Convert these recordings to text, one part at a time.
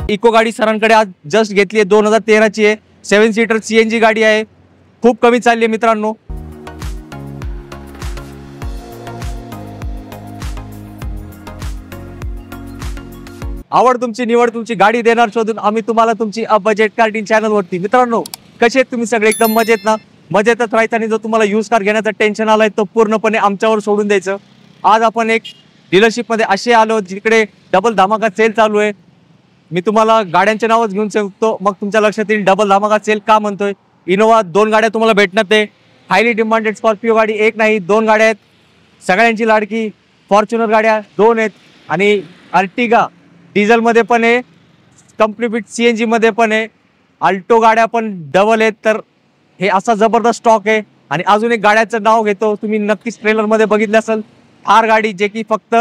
Eco गाडी सरांकडे आज just घेतली आहे, 2013 ची आहे, 7 सीटर CNG गाडी आहे, खूप कमी चालली आहे मित्रांनो. आवड तुमची, निवड तुमची, गाडी देणार शोधून आम्ही तुम्हाला तुमची बजेट कार डील चॅनल वरती. मित्रांनो कसे आहेत तुम्ही सगळे? एकदम मजेत ना? मजेतच राहायचं आणि जर तुम्हाला यूज कार घेण्याचं टेन्शन आलाय तो पूर्णपणे आमच्यावर सोडून द्यायचं. आज आपण एक डीलरशिप मध्ये असे आलो जिकडे डबल धमाका सेल चालू आहे. मी तुम्हाला गाड्यांचे नावच घेऊन सांगतो, मग तुमच्या लक्षात येईल डबल धमाका सेल का म्हणतोय. इनोवा 2 गाड्या तुम्हाला भेटणार ते हायली डिमांडेड. स्कॉर्पिओ गाडी एक नाही 2 गाड्या आहेत, सगळ्यांची लाडकी. फॉर्च्युनर गाड्या 2 आहेत आणि अर्टिगा डिझेल मध्ये पण आहे, कंप्लीट CNG मध्ये पण आहे. अल्टो गाड्या पण डबल आहेत. तर हे असा जबरदस्त स्टॉक आहे. आणि अजून एक गाड्याचं नाव घेतो, तुम्ही नक्कीच ट्रेलर मध्ये बघितलं असेल, थार गाडी जे की फक्त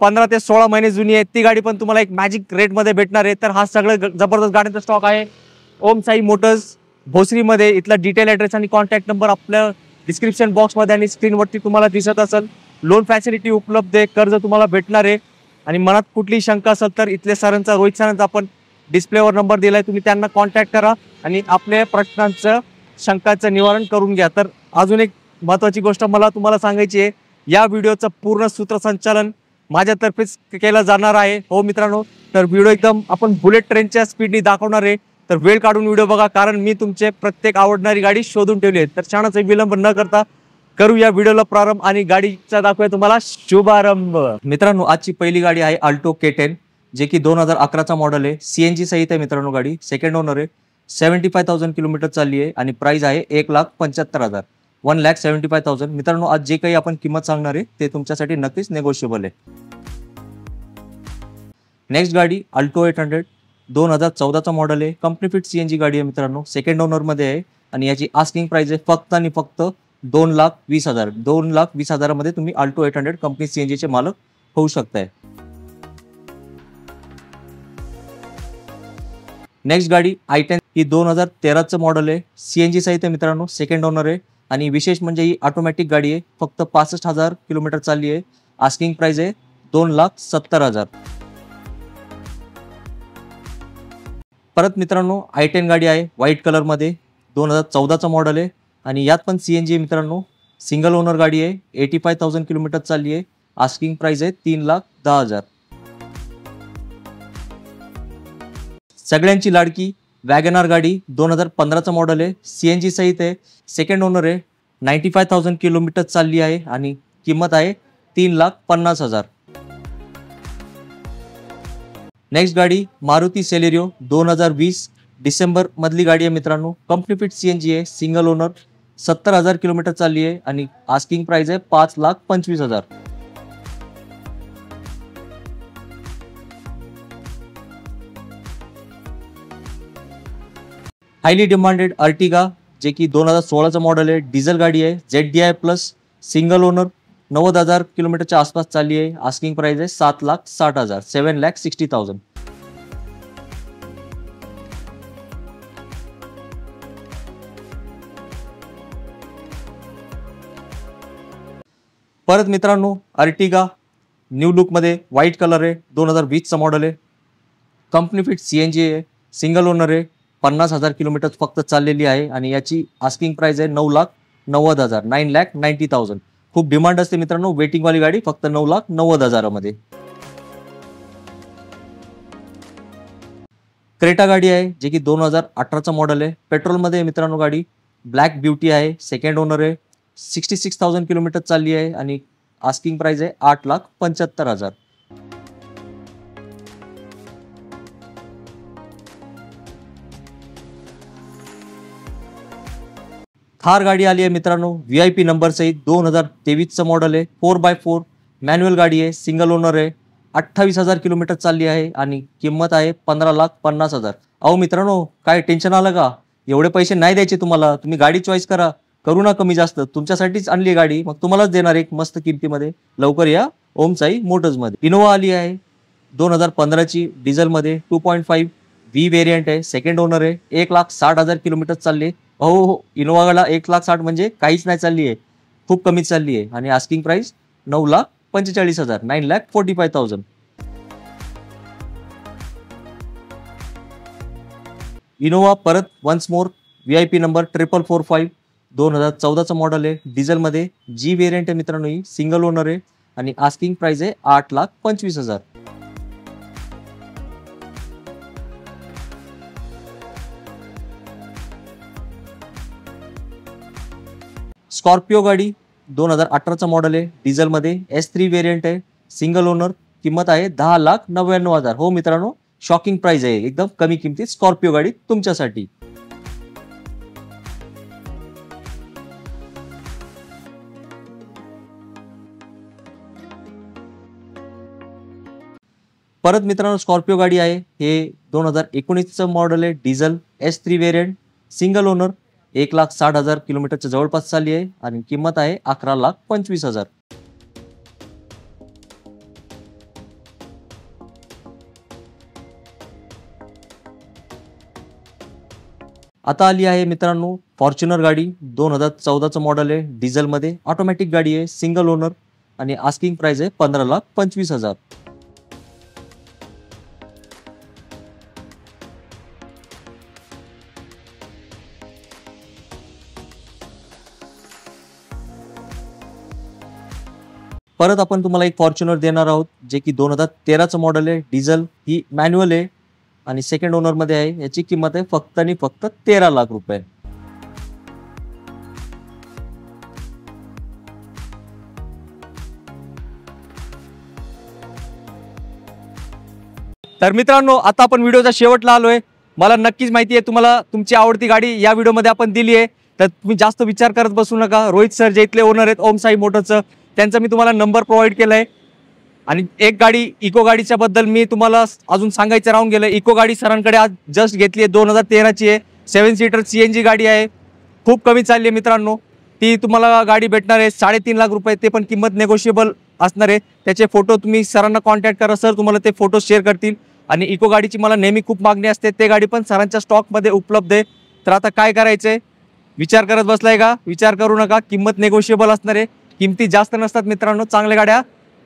15 ते 16 महिने जुनी आहे. ती गाडी पण तुम्हाला एक मॅजिक रेट मध्ये भेटणार आहे. तर हा सगळं जबरदस्त गाड्यांचा स्टॉक आहे ओम साई मोटर्स भोसरीमध्ये. इथला डिटेल ॲड्रेस आणि कॉन्टॅक्ट नंबर आपल्या डिस्क्रिप्शन बॉक्समध्ये आणि स्क्रीनवरती तुम्हाला दिसत असेल. लोन फॅसिलिटी उपलब्ध आहे, कर्ज तुम्हाला भेटणार आहे. आणि मनात कुठली शंका असेल तर इथले सरांचा, रोहित सरांचा आपण डिस्प्लेवर नंबर दिलाय, तुम्ही त्यांना कॉन्टॅक्ट करा आणि आपल्या प्रश्नांचं, शंकाचं निवारण करून घ्या. तर अजून एक महत्त्वाची गोष्ट मला तुम्हाला सांगायची आहे, या व्हिडिओचं पूर्ण सूत्रसंचालन माझ्यातर्फेच केलं जाणार आहे. हो मित्रांनो, तर व्हिडिओ एकदम आपण बुलेट ट्रेनच्या स्पीडने दाखवणार आहे. तर वेळ काढून व्हिडिओ बघा, कारण मी तुमचे प्रत्येक आवडणारी गाडी शोधून ठेवली आहे. तर क्षणाचा विलंब न करता करू या व्हिडिओला प्रारंभ आणि गाडीचा दाखवूया तुम्हाला शुभारंभ. मित्रांनो आजची पहिली गाडी आहे अल्टो K10, जे की 2011चा मॉडेल आहे. CNG सहित आहे मित्रांनो. गाडी सेकंड ओनर आहे. 75,000 किलोमीटर चालली आहे आणि प्राइस आहे 1,75,000, 1,75,000. मित्रांनो आज जे काही आपण किंमत सांगणार आहे ते तुमच्यासाठी नक्कीच नेगोशिएबल आहे. नेक्स्ट गाडी अल्टो 800, 2014चा मॉडेल आहे. कंपनी फिट CNG गाडी आहे मित्रांनो. सेकंड ओनर मध्ये आहे आणि याची आस्किंग प्राइस आहे फक्त आणि फक्त 2,20,000. 2,20,000 मध्ये तुम्ही अल्टो 800 कंपनी CNG चे मालक होऊ शकताय. नेक्स्ट गाडी i10 ही 2013चं मॉडेल आहे. CNG सहित आहे मित्रांनो. सेकंड ओनर आहे आणि विशेष म्हणजे ही ऑटोमॅटिक गाडी आहे. फक्त 65,000 किलोमीटर चालली आहे. आस्किंग प्राइस आहे 2,70,000. परत मित्रांनो i10 गाडी आहे व्हाईट कलर मध्ये. 2014चा मॉडेल आहे आणि यात पण CNG आहे मित्रांनो. सिंगल ओनर गाडी आहे. 85,000 किलोमीटर चालली आहे. आस्किंग प्राइस आहे 3,10,000. सगळ्यांची लाडकी वॅगनार गाडी 2015चा मॉडेल आहे. CNG सहित आहे. सेकंड ओनर आहे. 95,000 किलोमीटर चालली आहे आणि किंमत आहे 3,50,000. नेक्स्ट गाडी मारुती सेलेरियो 2020 डिसेंबर मधली गाडी आहे मित्रांनो. कंपनी फिट CNG आहे. Single owner. 70,000 किलोमीटर चालली आहे आणि आस्किंग प्राइस आहे 5,25,000. हायली डिमांडेड अर्टिगा, जे की 2016चं मॉडेल आहे. डिझेल गाडी आहे. ZDI प्लस, सिंगल ओनर, 90,000 किलोमीटरच्या आसपास चालली आहे. आस्किंग प्राइस आहे 7,60,000, 7,60,000. परत मित्रांनो अर्टिगा न्यू लुक मध्ये व्हाईट कलर आहे. 2020चा मॉडेल आहे. कंपनी फिट CNG आहे. सिंगल ओनर आहे. 50,000 किलोमीटर फक्त चाललेली आहे आणि याची आस्किंग प्राइस आहे 9,90,000, 9,90,000. खूप डिमांड असते मित्रांनो वेटिंग वाली गाडी फक्त 9,90,000 मध्ये. क्रेटा गाडी आहे जे की 2018चा मॉडेल आहे. पेट्रोल मध्ये मित्रांनो गाडी. ब्लॅक ब्युटी आहे. सेकंड ओनर आहे. 66,000 किलोमीटर चालली आहे आणि आस्किंग प्राइस आहे 8,75,000. थार गाडी आली आहे मित्रांनो VIP नंबर सहित. 2023चं मॉडेल आहे. 4x4 मॅन्युअल गाडी आहे. सिंगल ओनर आहे. 28,000 किलोमीटर चालली आहे आणि किंमत आहे 15,50,000. अहो मित्रांनो काय टेन्शन आलं का? एवढे पैसे नाही द्यायचे तुम्हाला. तुम्ही गाडी चॉईस करा, करू ना कमी जास्त. तुमच्यासाठीच आणली गाडी, मग तुम्हालाच देणार एक मस्त किमतीमध्ये. लवकर या ओम साई मोटर्स मध्ये. इनोवा आली आहे 2015ची डिझेल मध्ये. 2.5 V व्हेरियंट आहे. सेकंड ओनर आहे. 1,60,000 किलोमीटर चालले. हो, इनोवाला 1,60,000 म्हणजे काहीच नाही चालली आहे, खूप कमी चालली आहे आणि आस्किंग प्राइस 9,45,000, 9,45,000. इनोवा परत वन्स मोर VIP नंबर 4445 2014चं मॉडेल आहे, डिझेलमध्ये जी व्हेरियंट आहे मित्रांनो, ही सिंगल ओनर आहे आणि आस्किंग प्राइस आहे 8,25,000. स्कॉर्पिओ गाडी 2018चं मॉडेल आहे, डिझेलमध्ये S3 व्हेरियंट आहे, सिंगल ओनर, किंमत आहे 10,99,000. हो मित्रांनो, शॉकिंग प्राइस आहे, एकदम कमी किमतीत स्कॉर्पिओ गाडी तुमच्यासाठी. परत मित्रांनो स्कॉर्पिओ गाडी आहे, हे 2019चं मॉडेल आहे, diesel S3 variant, single owner, 1,60,000 किलोमीटरच्या जवळपास चालली आहे आणि किंमत आहे 11,25,000. आता आली आहे मित्रांनो फॉर्च्युनर गाडी, 2014चं मॉडेल आहे, डिझेलमध्ये, ऑटोमॅटिक गाडी आहे, सिंगल ओनर आणि आस्किंग प्राइस आहे 15,25,000. परत आपण तुम्हाला एक फॉर्च्युनर देणार आहोत, जे की 2013चं मॉडेल आहे, डिझेल, ही मॅन्युअल आहे आणि सेकंड ओनर मध्ये आहे. याची किंमत आहे फक्त आणि फक्त 13 लाख रुपये. तर मित्रांनो, आता आपण व्हिडिओच्या शेवटला आलोय. मला नक्कीच माहिती आहे तुम्हाला तुमची आवडती गाडी या व्हिडिओमध्ये आपण दिली आहे, तर तुम्ही जास्त विचार करत बसू नका. रोहित सर जे इथले ओनर आहेत ओम साई मोटरचं, त्यांचा मी तुम्हाला नंबर प्रोव्हाइड केलाय. आणि एक गाडी इको गाडीच्या बद्दल मी तुम्हाला अजून सांगायचं राहून गेलं. इको गाडी सरांकडे आज जस्ट घेतली आहे, 2013ची आहे, 7 सीटर CNG गाडी आहे, खूप कमी चालली आहे मित्रांनो. ती तुम्हाला गाडी भेटणार आहे 3.5 लाख रुपये, ते पण किंमत नेगोशिएबल असणार आहे. त्याचे फोटो तुम्ही सरांना कॉन्टॅक्ट करा, सर तुम्हाला ते फोटो शेअर करतील. आणि इको गाडीची मला नेहमी खूप मागणी असते, ते गाडी पण सरांच्या स्टॉकमध्ये उपलब्ध आहे. तर आता काय करायचंय, विचार करत बसलाय का? विचार करू नका, किंमत नेगोशिएबल असणार आहे, किमती जास्त नसतात मित्रांनो. चांगल्या गाड्या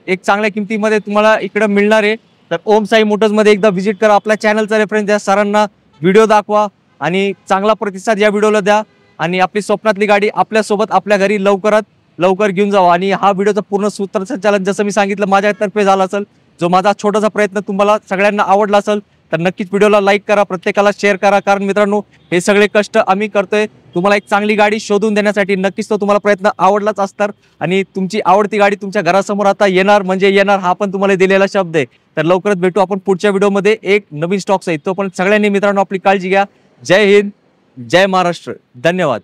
एक चांगल्या किमतीमध्ये तुम्हाला इकडे मिळणार आहे. तर ओम साई मोटर्समध्ये एकदा व्हिजिट करा, आपल्या चॅनलचा रेफरन्स द्या, सरांना व्हिडिओ दाखवा आणि चांगला प्रतिसाद या व्हिडिओला द्या. आणि आपली स्वप्नातली गाडी आपल्यासोबत आपल्या घरी लवकरात लवकर घेऊन जावा. आणि हा व्हिडिओचा पूर्ण सूत्रसंचालन जसं मी सांगितलं माझ्यातर्फे झाला असेल. जो माझा छोटासा प्रयत्न तुम्हाला सगळ्यांना आवडला असेल तर नक्कीच व्हिडिओला लाईक करा, प्रत्येकाला शेअर करा. कारण मित्रांनो, हे सगळे कष्ट आम्ही करतोय तुम्हाला एक चांगली गाडी शोधून देण्यासाठी. नक्कीच तो तुम्हाला प्रयत्न आवडलाच असणार आणि तुमची आवडती गाडी तुमच्या घरासमोर आता येणार म्हणजे येणार, हा पण तुम्हाला दिलेला शब्द आहे. तर लवकरच भेटू आपण पुढच्या व्हिडिओमध्ये एक नवीन स्टॉक सहित. तो पण सगळ्यांनी मित्रांनो आपली काळजी घ्या. जय हिंद, जय महाराष्ट्र, धन्यवाद.